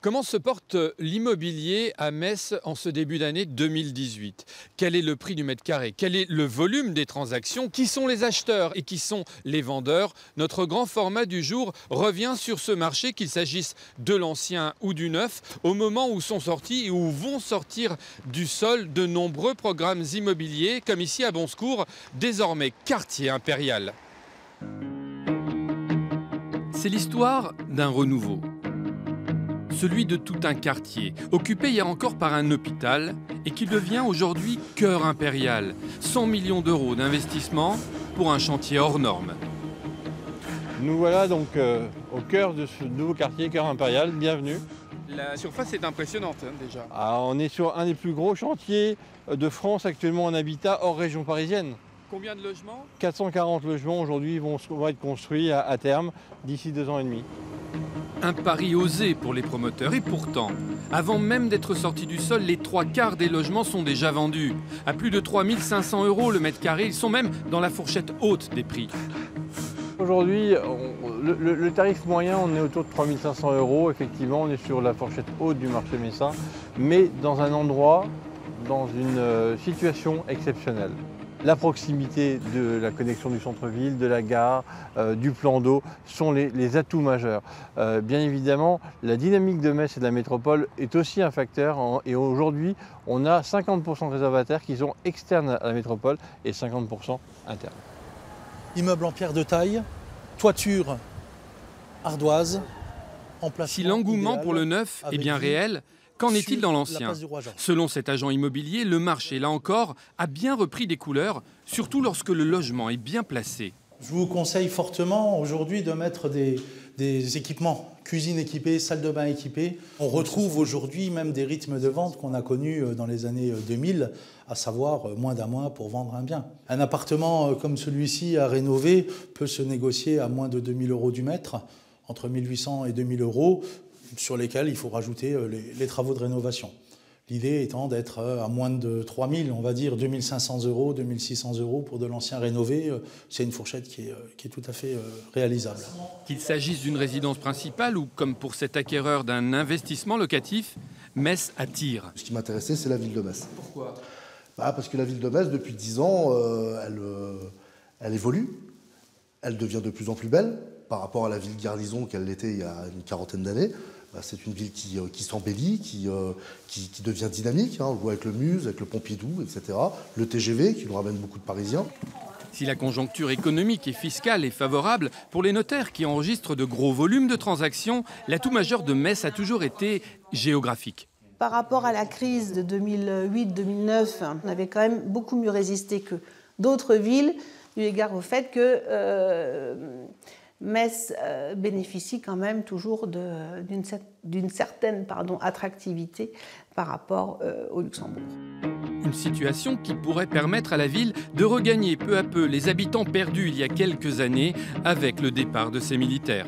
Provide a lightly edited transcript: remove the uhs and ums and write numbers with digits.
Comment se porte l'immobilier à Metz en ce début d'année 2018? Quel est le prix du mètre carré? Quel est le volume des transactions? Qui sont les acheteurs et qui sont les vendeurs? Notre grand format du jour revient sur ce marché, qu'il s'agisse de l'ancien ou du neuf, au moment où sont sortis et où vont sortir du sol de nombreux programmes immobiliers, comme ici à Bonsecours, désormais quartier impérial. C'est l'histoire d'un renouveau. Celui de tout un quartier, occupé hier encore par un hôpital et qui devient aujourd'hui cœur impérial. 100 millions d'euros d'investissement pour un chantier hors norme. Nous voilà donc au cœur de ce nouveau quartier, cœur impérial. Bienvenue. La surface est impressionnante déjà. On est sur un des plus gros chantiers de France actuellement en habitat hors région parisienne. Combien de logements? 440 logements aujourd'hui vont être construits à terme d'ici 2 ans et demi. Un pari osé pour les promoteurs et pourtant, avant même d'être sortis du sol, les 3/4 des logements sont déjà vendus. À plus de 3 500 € le mètre carré, ils sont même dans la fourchette haute des prix. Aujourd'hui, le tarif moyen, on est autour de 3 500 €. Effectivement, on est sur la fourchette haute du marché messin, mais dans un endroit, dans une situation exceptionnelle. La proximité de la connexion du centre-ville, de la gare, du plan d'eau sont les atouts majeurs. Bien évidemment, la dynamique de Metz et de la métropole est aussi un facteur. Et aujourd'hui, on a 50% de réservataires qui sont externes à la métropole et 50% internes. Immeuble en pierre de taille, toiture ardoise, emplacement. Si l'engouement pour le neuf est bien réel, qu'en est-il dans l'ancien? Selon cet agent immobilier, le marché, là encore, a bien repris des couleurs, surtout lorsque le logement est bien placé. Je vous conseille fortement aujourd'hui de mettre des équipements, cuisine équipée, salle de bain équipée. On retrouve aujourd'hui même des rythmes de vente qu'on a connus dans les années 2000, à savoir moins d'un mois pour vendre un bien. Un appartement comme celui-ci à rénover peut se négocier à moins de 2 000 € du mètre, entre 1 800 et 2 000 €, sur lesquels il faut rajouter les travaux de rénovation. L'idée étant d'être à moins de 3 000, on va dire 2 500 €, 2 600 € pour de l'ancien rénové. C'est une fourchette qui est tout à fait réalisable. Qu'il s'agisse d'une résidence principale ou, comme pour cet acquéreur, d'un investissement locatif, Metz attire. Ce qui m'intéressait, c'est la ville de Metz. Pourquoi? Parce que la ville de Metz, depuis 10 ans, elle évolue. Elle devient de plus en plus belle par rapport à la ville garnison qu'elle l'était il y a une quarantaine d'années. C'est une ville qui s'embellit, qui devient dynamique. On le voit avec le Muse, avec le Pompidou, etc. Le TGV qui nous ramène beaucoup de Parisiens. Si la conjoncture économique et fiscale est favorable, pour les notaires qui enregistrent de gros volumes de transactions, l'atout majeur de Metz a toujours été géographique. Par rapport à la crise de 2008-2009, on avait quand même beaucoup mieux résisté que d'autres villes, eu égard au fait que Metz bénéficie quand même toujours d'une certaine attractivité par rapport au Luxembourg. Une situation qui pourrait permettre à la ville de regagner peu à peu les habitants perdus il y a quelques années avec le départ de ses militaires.